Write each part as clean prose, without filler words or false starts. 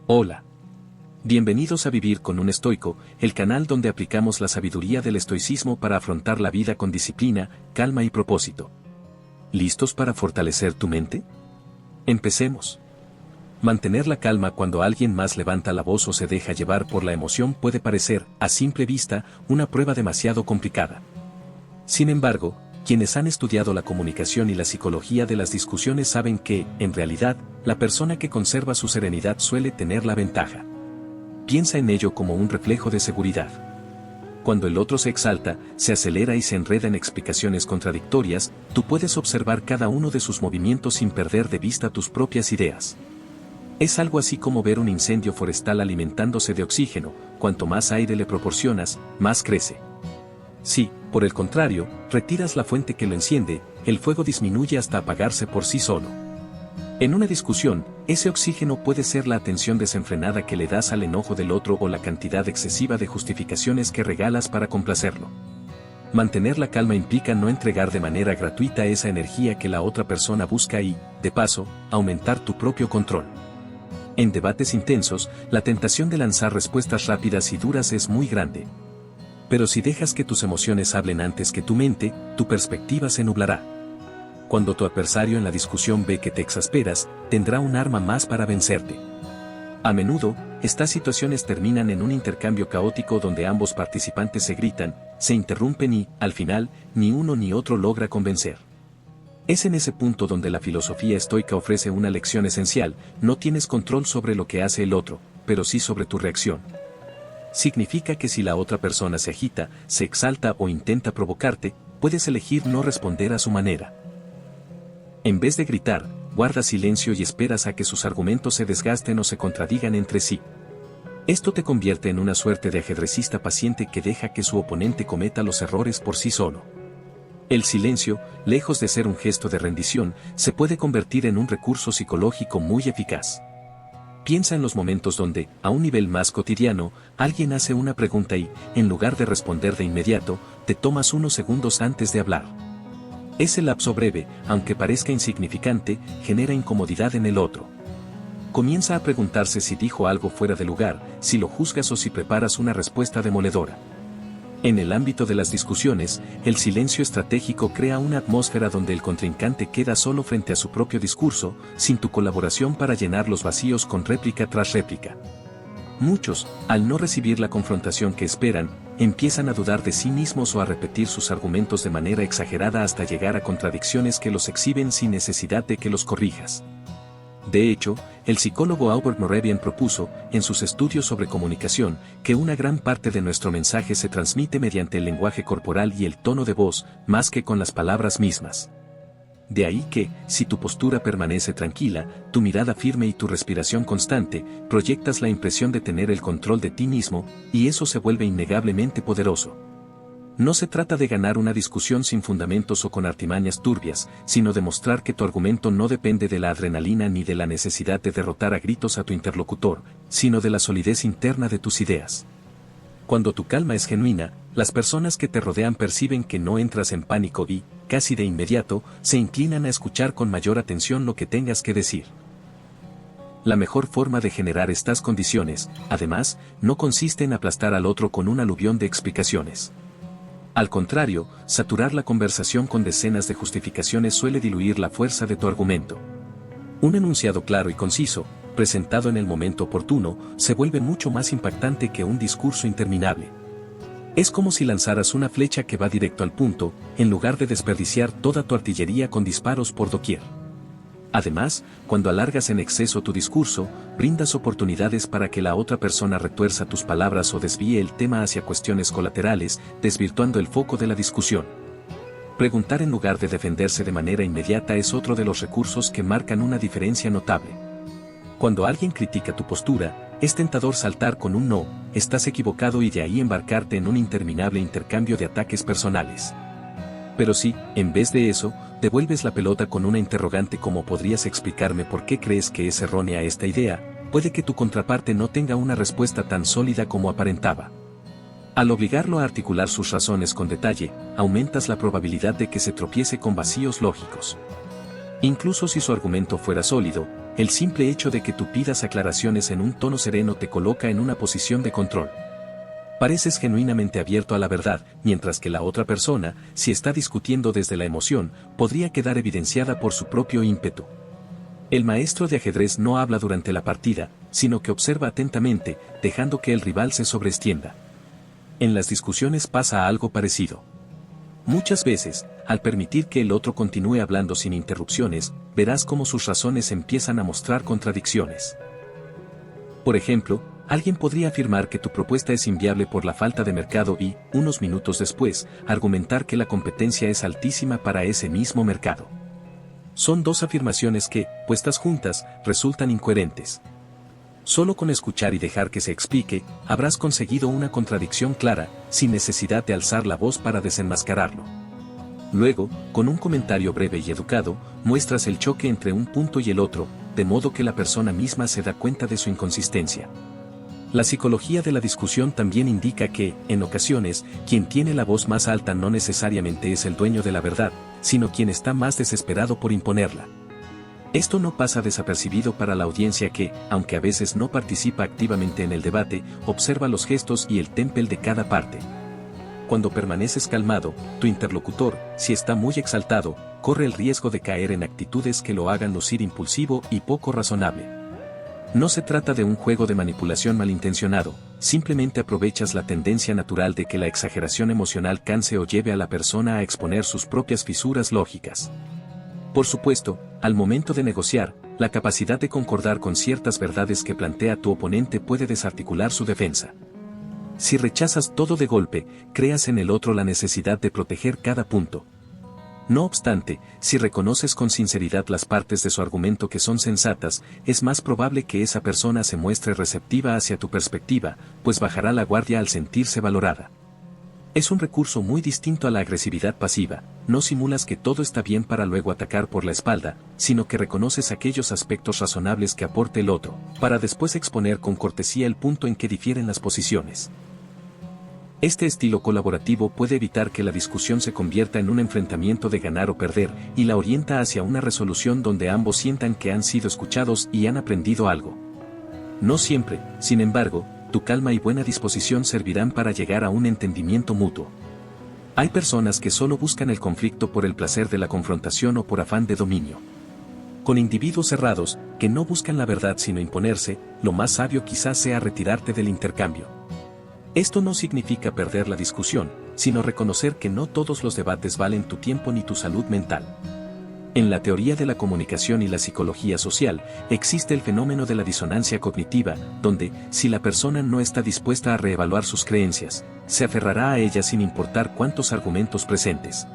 Hola. Bienvenidos a Vivir con un Estoico, el canal donde aplicamos la sabiduría del estoicismo para afrontar la vida con disciplina, calma y propósito. ¿Listos para fortalecer tu mente? Empecemos. Mantener la calma cuando alguien más levanta la voz o se deja llevar por la emoción puede parecer, a simple vista, una prueba demasiado complicada. Sin embargo, quienes han estudiado la comunicación y la psicología de las discusiones saben que, en realidad, la persona que conserva su serenidad suele tener la ventaja. Piensa en ello como un reflejo de seguridad. Cuando el otro se exalta, se acelera y se enreda en explicaciones contradictorias, tú puedes observar cada uno de sus movimientos sin perder de vista tus propias ideas. Es algo así como ver un incendio forestal alimentándose de oxígeno, cuanto más aire le proporcionas, más crece. Si, por el contrario, retiras la fuente que lo enciende, el fuego disminuye hasta apagarse por sí solo. En una discusión, ese oxígeno puede ser la atención desenfrenada que le das al enojo del otro o la cantidad excesiva de justificaciones que regalas para complacerlo. Mantener la calma implica no entregar de manera gratuita esa energía que la otra persona busca y, de paso, aumentar tu propio control. En debates intensos, la tentación de lanzar respuestas rápidas y duras es muy grande. Pero si dejas que tus emociones hablen antes que tu mente, tu perspectiva se nublará. Cuando tu adversario en la discusión ve que te exasperas, tendrá un arma más para vencerte. A menudo, estas situaciones terminan en un intercambio caótico donde ambos participantes se gritan, se interrumpen y, al final, ni uno ni otro logra convencer. Es en ese punto donde la filosofía estoica ofrece una lección esencial: no tienes control sobre lo que hace el otro, pero sí sobre tu reacción. Significa que si la otra persona se agita, se exalta o intenta provocarte, puedes elegir no responder a su manera. En vez de gritar, guarda silencio y esperas a que sus argumentos se desgasten o se contradigan entre sí. Esto te convierte en una suerte de ajedrecista paciente que deja que su oponente cometa los errores por sí solo. El silencio, lejos de ser un gesto de rendición, se puede convertir en un recurso psicológico muy eficaz. Piensa en los momentos donde, a un nivel más cotidiano, alguien hace una pregunta y, en lugar de responder de inmediato, te tomas unos segundos antes de hablar. Ese lapso breve, aunque parezca insignificante, genera incomodidad en el otro. Comienza a preguntarse si dijo algo fuera de lugar, si lo juzgas o si preparas una respuesta demoledora. En el ámbito de las discusiones, el silencio estratégico crea una atmósfera donde el contrincante queda solo frente a su propio discurso, sin tu colaboración para llenar los vacíos con réplica tras réplica. Muchos, al no recibir la confrontación que esperan, empiezan a dudar de sí mismos o a repetir sus argumentos de manera exagerada hasta llegar a contradicciones que los exhiben sin necesidad de que los corrijas. De hecho, el psicólogo Albert Moravian propuso, en sus estudios sobre comunicación, que una gran parte de nuestro mensaje se transmite mediante el lenguaje corporal y el tono de voz, más que con las palabras mismas. De ahí que, si tu postura permanece tranquila, tu mirada firme y tu respiración constante, proyectas la impresión de tener el control de ti mismo, y eso se vuelve innegablemente poderoso. No se trata de ganar una discusión sin fundamentos o con artimañas turbias, sino de mostrar que tu argumento no depende de la adrenalina ni de la necesidad de derrotar a gritos a tu interlocutor, sino de la solidez interna de tus ideas. Cuando tu calma es genuina, las personas que te rodean perciben que no entras en pánico y, casi de inmediato, se inclinan a escuchar con mayor atención lo que tengas que decir. La mejor forma de generar estas condiciones, además, no consiste en aplastar al otro con un aluvión de explicaciones. Al contrario, saturar la conversación con decenas de justificaciones suele diluir la fuerza de tu argumento. Un enunciado claro y conciso, presentado en el momento oportuno, se vuelve mucho más impactante que un discurso interminable. Es como si lanzaras una flecha que va directo al punto, en lugar de desperdiciar toda tu artillería con disparos por doquier. Además, cuando alargas en exceso tu discurso, brindas oportunidades para que la otra persona retuerza tus palabras o desvíe el tema hacia cuestiones colaterales, desvirtuando el foco de la discusión. Preguntar en lugar de defenderse de manera inmediata es otro de los recursos que marcan una diferencia notable. Cuando alguien critica tu postura, es tentador saltar con un no, estás equivocado y de ahí embarcarte en un interminable intercambio de ataques personales. Pero si, en vez de eso, devuelves la pelota con una interrogante como ¿podrías explicarme por qué crees que es errónea esta idea?, puede que tu contraparte no tenga una respuesta tan sólida como aparentaba. Al obligarlo a articular sus razones con detalle, aumentas la probabilidad de que se tropiece con vacíos lógicos. Incluso si su argumento fuera sólido, el simple hecho de que tú pidas aclaraciones en un tono sereno te coloca en una posición de control. Pareces genuinamente abierto a la verdad, mientras que la otra persona, si está discutiendo desde la emoción, podría quedar evidenciada por su propio ímpetu. El maestro de ajedrez no habla durante la partida, sino que observa atentamente, dejando que el rival se sobreextienda. En las discusiones pasa algo parecido. Muchas veces, al permitir que el otro continúe hablando sin interrupciones, verás cómo sus razones empiezan a mostrar contradicciones. Por ejemplo, alguien podría afirmar que tu propuesta es inviable por la falta de mercado y, unos minutos después, argumentar que la competencia es altísima para ese mismo mercado. Son dos afirmaciones que, puestas juntas, resultan incoherentes. Solo con escuchar y dejar que se explique, habrás conseguido una contradicción clara, sin necesidad de alzar la voz para desenmascararlo. Luego, con un comentario breve y educado, muestras el choque entre un punto y el otro, de modo que la persona misma se da cuenta de su inconsistencia. La psicología de la discusión también indica que, en ocasiones, quien tiene la voz más alta no necesariamente es el dueño de la verdad, sino quien está más desesperado por imponerla. Esto no pasa desapercibido para la audiencia que, aunque a veces no participa activamente en el debate, observa los gestos y el temple de cada parte. Cuando permaneces calmado, tu interlocutor, si está muy exaltado, corre el riesgo de caer en actitudes que lo hagan lucir impulsivo y poco razonable. No se trata de un juego de manipulación malintencionado, simplemente aprovechas la tendencia natural de que la exageración emocional canse o lleve a la persona a exponer sus propias fisuras lógicas. Por supuesto, al momento de negociar, la capacidad de concordar con ciertas verdades que plantea tu oponente puede desarticular su defensa. Si rechazas todo de golpe, creas en el otro la necesidad de proteger cada punto. No obstante, si reconoces con sinceridad las partes de su argumento que son sensatas, es más probable que esa persona se muestre receptiva hacia tu perspectiva, pues bajará la guardia al sentirse valorada. Es un recurso muy distinto a la agresividad pasiva, no simulas que todo está bien para luego atacar por la espalda, sino que reconoces aquellos aspectos razonables que aporte el otro, para después exponer con cortesía el punto en que difieren las posiciones. Este estilo colaborativo puede evitar que la discusión se convierta en un enfrentamiento de ganar o perder, y la orienta hacia una resolución donde ambos sientan que han sido escuchados y han aprendido algo. No siempre, sin embargo, tu calma y buena disposición servirán para llegar a un entendimiento mutuo. Hay personas que solo buscan el conflicto por el placer de la confrontación o por afán de dominio. Con individuos cerrados, que no buscan la verdad sino imponerse, lo más sabio quizás sea retirarte del intercambio. Esto no significa perder la discusión, sino reconocer que no todos los debates valen tu tiempo ni tu salud mental. En la teoría de la comunicación y la psicología social, existe el fenómeno de la disonancia cognitiva, donde, si la persona no está dispuesta a reevaluar sus creencias, se aferrará a ellas sin importar cuántos argumentos presentes.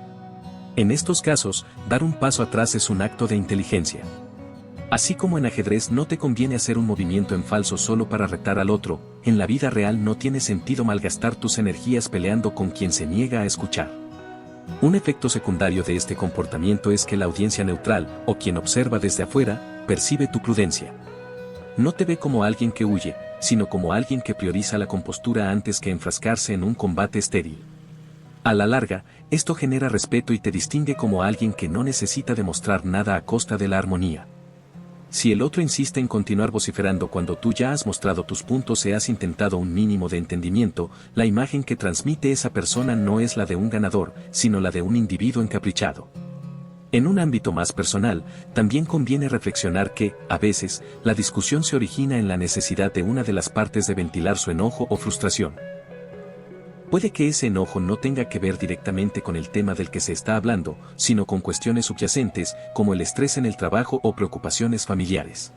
En estos casos, dar un paso atrás es un acto de inteligencia. Así como en ajedrez no te conviene hacer un movimiento en falso solo para retar al otro, en la vida real no tiene sentido malgastar tus energías peleando con quien se niega a escuchar. Un efecto secundario de este comportamiento es que la audiencia neutral, o quien observa desde afuera, percibe tu prudencia. No te ve como alguien que huye, sino como alguien que prioriza la compostura antes que enfrascarse en un combate estéril. A la larga, esto genera respeto y te distingue como alguien que no necesita demostrar nada a costa de la armonía. Si el otro insiste en continuar vociferando cuando tú ya has mostrado tus puntos y has intentado un mínimo de entendimiento, la imagen que transmite esa persona no es la de un ganador, sino la de un individuo encaprichado. En un ámbito más personal, también conviene reflexionar que, a veces, la discusión se origina en la necesidad de una de las partes de ventilar su enojo o frustración. Puede que ese enojo no tenga que ver directamente con el tema del que se está hablando, sino con cuestiones subyacentes, como el estrés en el trabajo o preocupaciones familiares.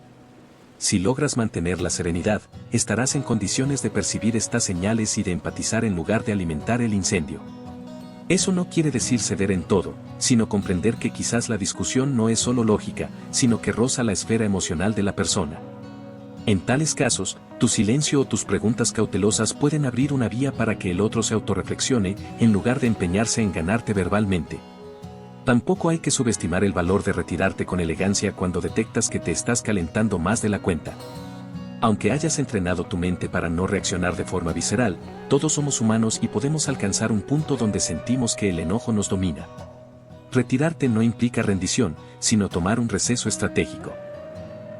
Si logras mantener la serenidad, estarás en condiciones de percibir estas señales y de empatizar en lugar de alimentar el incendio. Eso no quiere decir ceder en todo, sino comprender que quizás la discusión no es solo lógica, sino que roza la esfera emocional de la persona. En tales casos, tu silencio o tus preguntas cautelosas pueden abrir una vía para que el otro se autorreflexione, en lugar de empeñarse en ganarte verbalmente. Tampoco hay que subestimar el valor de retirarte con elegancia cuando detectas que te estás calentando más de la cuenta. Aunque hayas entrenado tu mente para no reaccionar de forma visceral, todos somos humanos y podemos alcanzar un punto donde sentimos que el enojo nos domina. Retirarte no implica rendición, sino tomar un receso estratégico.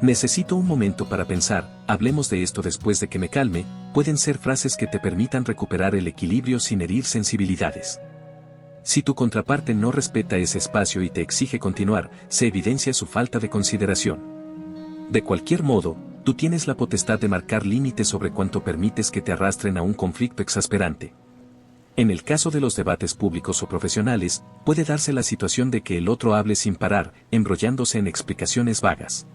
Necesito un momento para pensar, hablemos de esto después de que me calme, pueden ser frases que te permitan recuperar el equilibrio sin herir sensibilidades. Si tu contraparte no respeta ese espacio y te exige continuar, se evidencia su falta de consideración. De cualquier modo, tú tienes la potestad de marcar límites sobre cuánto permites que te arrastren a un conflicto exasperante. En el caso de los debates públicos o profesionales, puede darse la situación de que el otro hable sin parar, embrollándose en explicaciones vagas.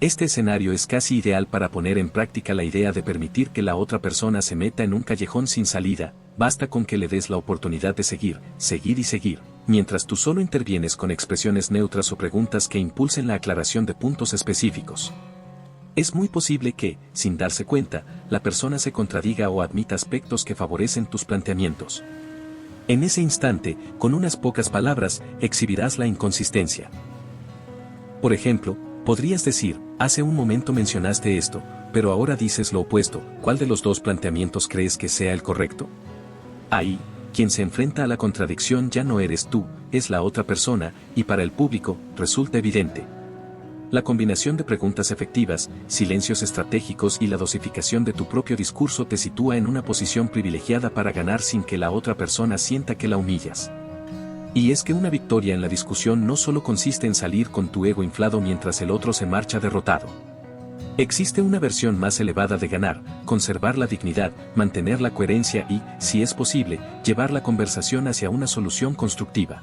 Este escenario es casi ideal para poner en práctica la idea de permitir que la otra persona se meta en un callejón sin salida, basta con que le des la oportunidad de seguir y seguir, mientras tú solo intervienes con expresiones neutras o preguntas que impulsen la aclaración de puntos específicos. Es muy posible que, sin darse cuenta, la persona se contradiga o admita aspectos que favorecen tus planteamientos. En ese instante, con unas pocas palabras, exhibirás la inconsistencia. Por ejemplo, podrías decir, hace un momento mencionaste esto, pero ahora dices lo opuesto, ¿cuál de los dos planteamientos crees que sea el correcto? Ahí, quien se enfrenta a la contradicción ya no eres tú, es la otra persona, y para el público, resulta evidente. La combinación de preguntas efectivas, silencios estratégicos y la dosificación de tu propio discurso te sitúa en una posición privilegiada para ganar sin que la otra persona sienta que la humillas. Y es que una victoria en la discusión no solo consiste en salir con tu ego inflado mientras el otro se marcha derrotado. Existe una versión más elevada de ganar, conservar la dignidad, mantener la coherencia y, si es posible, llevar la conversación hacia una solución constructiva.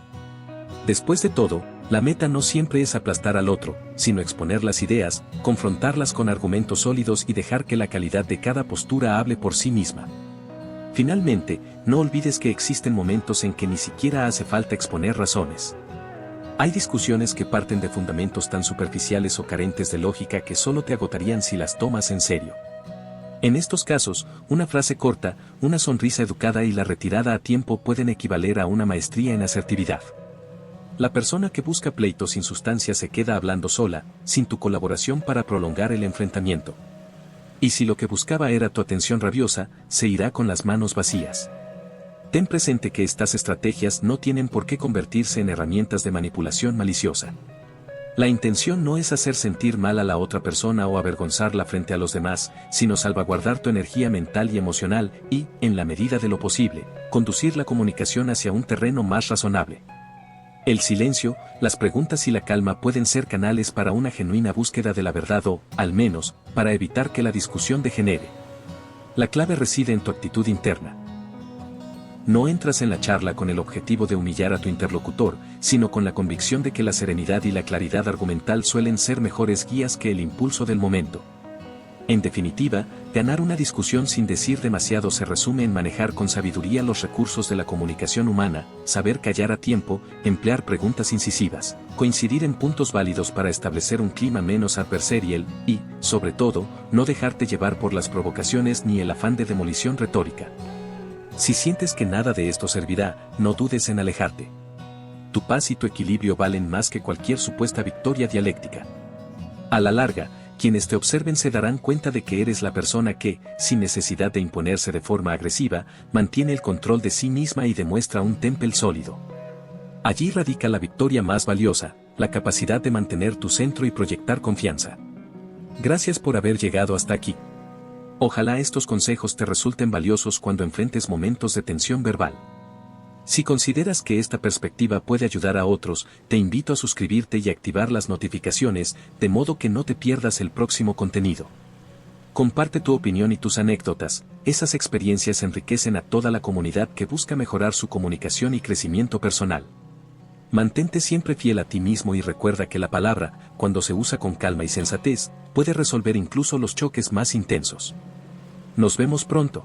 Después de todo, la meta no siempre es aplastar al otro, sino exponer las ideas, confrontarlas con argumentos sólidos y dejar que la calidad de cada postura hable por sí misma. Finalmente, no olvides que existen momentos en que ni siquiera hace falta exponer razones. Hay discusiones que parten de fundamentos tan superficiales o carentes de lógica que solo te agotarían si las tomas en serio. En estos casos, una frase corta, una sonrisa educada y la retirada a tiempo pueden equivaler a una maestría en asertividad. La persona que busca pleitos sin sustancia se queda hablando sola, sin tu colaboración para prolongar el enfrentamiento. Y si lo que buscaba era tu atención rabiosa, se irá con las manos vacías. Ten presente que estas estrategias no tienen por qué convertirse en herramientas de manipulación maliciosa. La intención no es hacer sentir mal a la otra persona o avergonzarla frente a los demás, sino salvaguardar tu energía mental y emocional y, en la medida de lo posible, conducir la comunicación hacia un terreno más razonable. El silencio, las preguntas y la calma pueden ser canales para una genuina búsqueda de la verdad o, al menos, para evitar que la discusión degenere. La clave reside en tu actitud interna. No entras en la charla con el objetivo de humillar a tu interlocutor, sino con la convicción de que la serenidad y la claridad argumental suelen ser mejores guías que el impulso del momento. En definitiva, ganar una discusión sin decir demasiado se resume en manejar con sabiduría los recursos de la comunicación humana, saber callar a tiempo, emplear preguntas incisivas, coincidir en puntos válidos para establecer un clima menos adversarial y, sobre todo, no dejarte llevar por las provocaciones ni el afán de demolición retórica. Si sientes que nada de esto servirá, no dudes en alejarte. Tu paz y tu equilibrio valen más que cualquier supuesta victoria dialéctica. A la larga, quienes te observen se darán cuenta de que eres la persona que, sin necesidad de imponerse de forma agresiva, mantiene el control de sí misma y demuestra un temple sólido. Allí radica la victoria más valiosa, la capacidad de mantener tu centro y proyectar confianza. Gracias por haber llegado hasta aquí. Ojalá estos consejos te resulten valiosos cuando enfrentes momentos de tensión verbal. Si consideras que esta perspectiva puede ayudar a otros, te invito a suscribirte y activar las notificaciones, de modo que no te pierdas el próximo contenido. Comparte tu opinión y tus anécdotas, esas experiencias enriquecen a toda la comunidad que busca mejorar su comunicación y crecimiento personal. Mantente siempre fiel a ti mismo y recuerda que la palabra, cuando se usa con calma y sensatez, puede resolver incluso los choques más intensos. Nos vemos pronto.